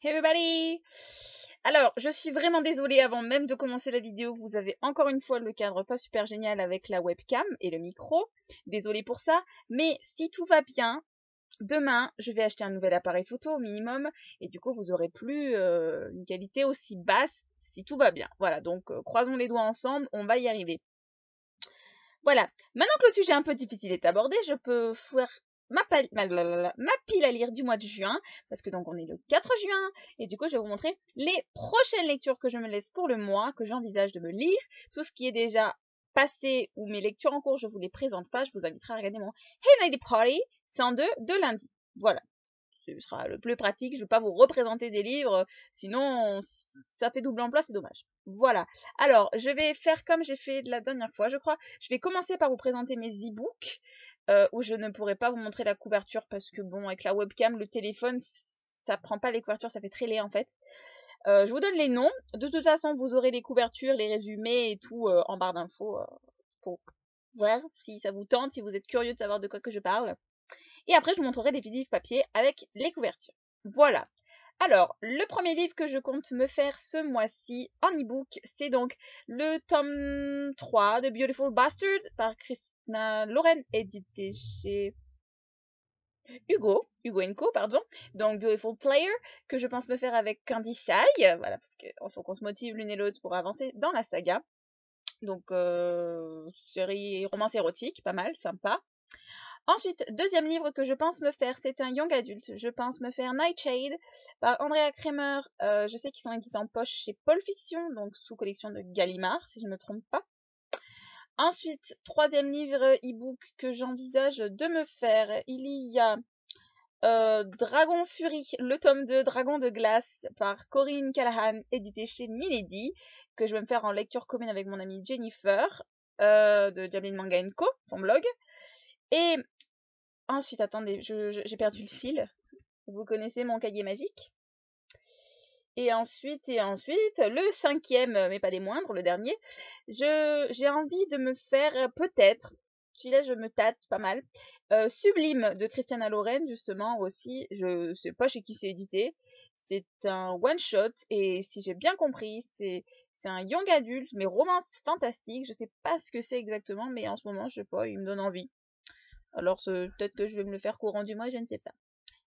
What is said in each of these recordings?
Hey everybody! Alors, je suis vraiment désolée, avant même de commencer la vidéo, vous avez encore une fois le cadre pas super génial avec la webcam et le micro. Désolée pour ça, mais si tout va bien, demain, je vais acheter un nouvel appareil photo au minimum, et du coup, vous aurez plus une qualité aussi basse si tout va bien. Voilà, donc croisons les doigts ensemble, on va y arriver. Voilà, maintenant que le sujet un peu difficile est abordé, je peux faire ma pile à lire du mois de juin, parce que donc on est le 4 juin, et du coup je vais vous montrer les prochaines lectures que je me laisse pour le mois, que j'envisage de me lire. Tout ce qui est déjà passé ou mes lectures en cours, je vous les présente pas, je vous inviterai à regarder mon Hey Nighty Party 102 de lundi. Voilà, ce sera le plus pratique, je ne vais pas vous représenter des livres, sinon ça fait double emploi, c'est dommage. Voilà, alors je vais faire comme j'ai fait la dernière fois, je crois. Je vais commencer par vous présenter mes e-books, où je ne pourrai pas vous montrer la couverture parce que bon, avec la webcam, le téléphone, ça prend pas les couvertures, ça fait très laid en fait. Je vous donne les noms, de toute façon vous aurez les couvertures, les résumés et tout en barre d'infos, pour voir si ça vous tente, si vous êtes curieux de savoir de quoi que je parle. Et après, je vous montrerai des livres papier avec les couvertures. Voilà. Alors, le premier livre que je compte me faire ce mois-ci en e-book, c'est donc le tome 3 de Beautiful Bastard par Christina Lauren, édité chez Hugo Co, pardon. Donc Beautiful Player, que je pense me faire avec Candy Shy, voilà, parce qu'il faut qu'on se motive l'une et l'autre pour avancer dans la saga. Donc, série romance érotique, pas mal, sympa. Ensuite, deuxième livre que je pense me faire, c'est un young adulte. Je pense me faire Nightshade par Andrea Kremer. Je sais qu'ils sont édités en poche chez Paul Fiction, donc sous collection de Gallimard, si je ne me trompe pas. Ensuite, troisième livre e-book que j'envisage de me faire, il y a Dragon Fury, le tome 2 Dragon de glace par Corinne Callahan, édité chez Milady, que je vais me faire en lecture commune avec mon amie Jennifer, de Jablin Manga Co, son blog. Et ensuite, attendez, j'ai perdu le fil. Vous connaissez mon cahier magique. Et ensuite, le cinquième, mais pas des moindres, le dernier, j'ai envie de me faire peut-être, celui-là je me tâte pas mal, Sublime de Christiana Loren, justement, aussi. Je sais pas chez qui c'est édité. C'est un one-shot, et si j'ai bien compris, c'est un young adulte, mais romance fantastique. Je sais pas ce que c'est exactement, mais en ce moment, je sais pas, il me donne envie. Alors, peut-être que je vais me le faire courant du mois, je ne sais pas.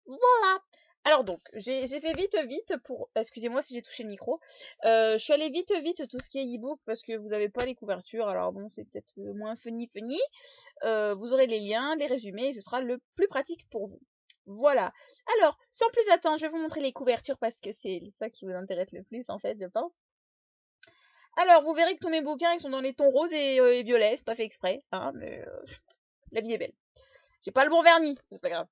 Voilà. Alors donc, j'ai fait vite pour... Excusez-moi si j'ai touché le micro. Je suis allée vite tout ce qui est e-book parce que vous n'avez pas les couvertures. Alors bon, c'est peut-être moins funny. Vous aurez les liens, les résumés et ce sera le plus pratique pour vous. Voilà. Alors, sans plus attendre, je vais vous montrer les couvertures parce que c'est ça qui vous intéresse le plus en fait, je pense. Alors, vous verrez que tous mes bouquins, ils sont dans les tons roses et violets. C'est pas fait exprès, hein, mais la vie est belle. J'ai pas le bon vernis, c'est pas grave.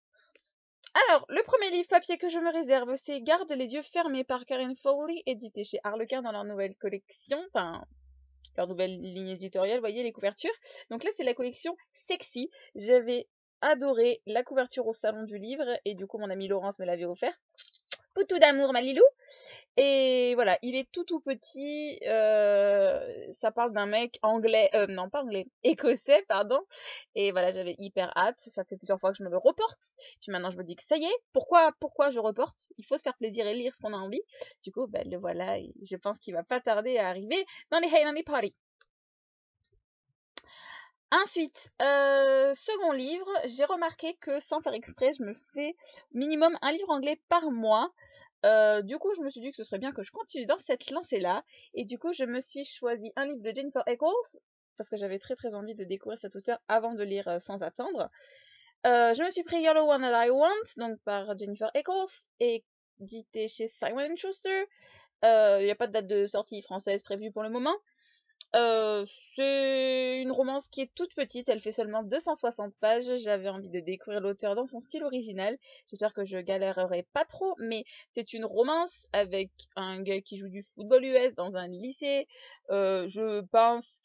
Alors, le premier livre papier que je me réserve, c'est Garde les yeux fermés par Karen Fowley, édité chez Harlequin dans leur nouvelle collection, enfin, leur nouvelle ligne éditoriale, vous voyez les couvertures. Donc là, c'est la collection Sexy. J'avais adoré la couverture au salon du livre, et du coup, mon amie Laurence me l'avait offert. Poutou d'amour, ma Lilou. Et voilà, il est tout petit, ça parle d'un mec anglais, non pas anglais, écossais, pardon. Et voilà, j'avais hyper hâte, ça fait plusieurs fois que je me le reporte. Puis maintenant je me dis que ça y est, pourquoi je reporte? Il faut se faire plaisir et lire ce qu'on a envie. Du coup, ben le voilà, et je pense qu'il va pas tarder à arriver dans les Hey Nanny Party. Ensuite, second livre, j'ai remarqué que sans faire exprès, je me fais minimum un livre anglais par mois. Du coup, je me suis dit que ce serait bien que je continue dans cette lancée-là. Et du coup, je me suis choisi un livre de Jennifer Eccles, parce que j'avais très envie de découvrir cet auteur avant de lire sans attendre. Je me suis pris Yellow One That I Want, donc par Jennifer Eccles, édité chez Simon & Schuster. Il n'y a pas de date de sortie française prévue pour le moment. C'est une romance qui est toute petite, elle fait seulement 260 pages. J'avais envie de découvrir l'auteur dans son style original. J'espère que je galérerai pas trop, mais c'est une romance avec un gars qui joue du football US dans un lycée. Je pense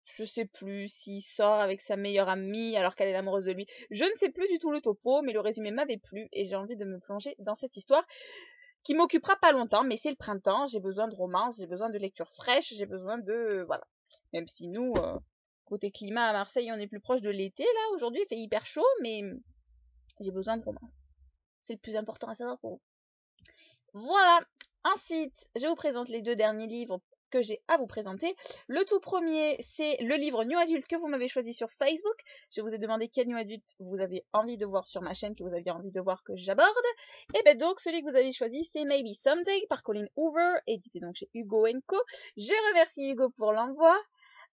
je sais plus s'il sort avec sa meilleure amie alors qu'elle est amoureuse de lui. Je ne sais plus du tout le topo, mais le résumé m'avait plu et j'ai envie de me plonger dans cette histoire qui m'occupera pas longtemps, mais c'est le printemps, j'ai besoin de romance, j'ai besoin de lecture fraîche, j'ai besoin de... voilà. Même si nous, côté climat à Marseille, on est plus proche de l'été, là, aujourd'hui, il fait hyper chaud, mais j'ai besoin de romance. C'est le plus important à savoir pour vous. Voilà. Ensuite, je vous présente les 2 derniers livres que j'ai à vous présenter. Le tout premier, c'est le livre New Adult que vous m'avez choisi sur Facebook. Je vous ai demandé quel New Adult vous avez envie de voir sur ma chaîne, que vous aviez envie de voir que j'aborde. Et ben donc, celui que vous avez choisi, c'est Maybe Someday par Colleen Hoover, édité donc chez Hugo Co. Je remercie Hugo pour l'envoi.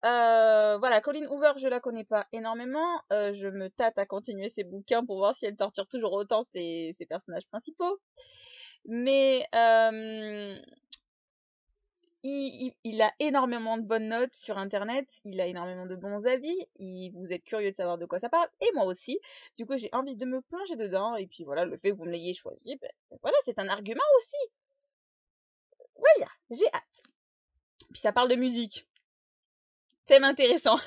Voilà, Colleen Hoover, je la connais pas énormément. Je me tâte à continuer ses bouquins pour voir si elle torture toujours autant ses personnages principaux. Mais il a énormément de bonnes notes sur internet, il a énormément de bons avis, vous êtes curieux de savoir de quoi ça parle, et moi aussi. Du coup, j'ai envie de me plonger dedans, et puis voilà, le fait que vous me l'ayez choisi, ben, voilà, c'est un argument aussi. Voilà, j'ai hâte. Puis ça parle de musique. Thème intéressant.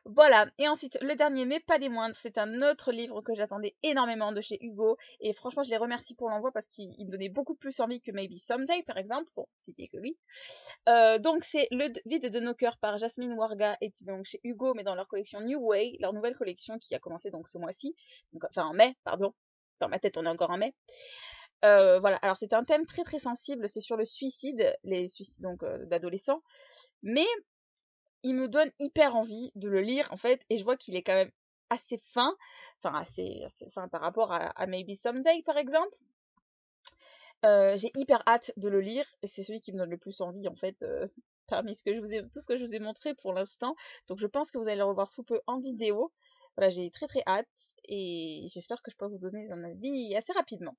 Voilà, et ensuite, le dernier, mais pas des moindres, c'est un autre livre que j'attendais énormément de chez Hugo, et franchement, je les remercie pour l'envoi parce qu'il me donnait beaucoup plus envie que Maybe Someday, par exemple, bon, citer que lui. Donc c'est Le vide de nos cœurs par Jasmine Warga, et donc chez Hugo, mais dans leur collection New Way, leur nouvelle collection qui a commencé donc ce mois-ci, enfin en mai, pardon. Dans ma tête, on est encore en mai. Voilà, alors c'est un thème très très sensible, c'est sur le suicide, les suicides donc d'adolescents, mais il me donne hyper envie de le lire en fait, et je vois qu'il est quand même assez fin, enfin assez fin par rapport à Maybe Someday par exemple. J'ai hyper hâte de le lire, et c'est celui qui me donne le plus envie en fait, parmi tout ce que je vous ai montré pour l'instant. Donc je pense que vous allez le revoir sous peu en vidéo. Voilà, j'ai très très hâte, et j'espère que je peux vous donner un avis assez rapidement.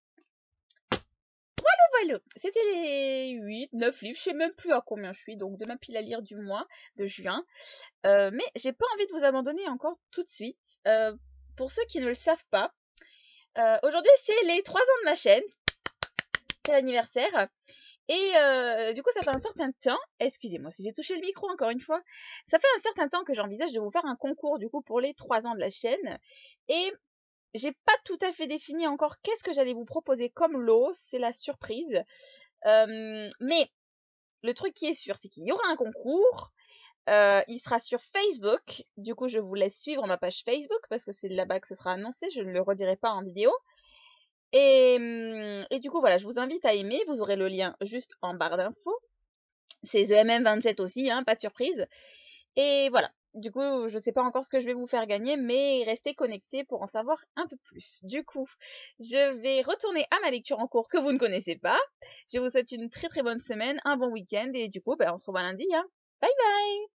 Voilà, c'était les 8, 9 livres, je sais même plus à combien je suis, donc de ma pile à lire du mois de juin. Mais j'ai pas envie de vous abandonner encore tout de suite. Pour ceux qui ne le savent pas, aujourd'hui c'est les 3 ans de ma chaîne, c'est l'anniversaire. Et du coup, ça fait un certain temps, excusez-moi si j'ai touché le micro encore une fois, ça fait un certain temps que j'envisage de vous faire un concours du coup pour les 3 ans de la chaîne. Et j'ai pas tout à fait défini encore qu'est-ce que j'allais vous proposer comme lot, c'est la surprise. Mais le truc qui est sûr, c'est qu'il y aura un concours. Il sera sur Facebook. Du coup, je vous laisse suivre ma page Facebook parce que c'est là-bas que ce sera annoncé. Je ne le redirai pas en vidéo. Et du coup, voilà, je vous invite à aimer. Vous aurez le lien juste en barre d'infos. C'est The MM27 aussi, hein, pas de surprise. Et voilà. Du coup, je sais pas encore ce que je vais vous faire gagner, mais restez connectés pour en savoir un peu plus. Du coup, je vais retourner à ma lecture en cours que vous ne connaissez pas. Je vous souhaite une très très bonne semaine, un bon week-end, et du coup, ben, on se revoit lundi, hein. Bye bye!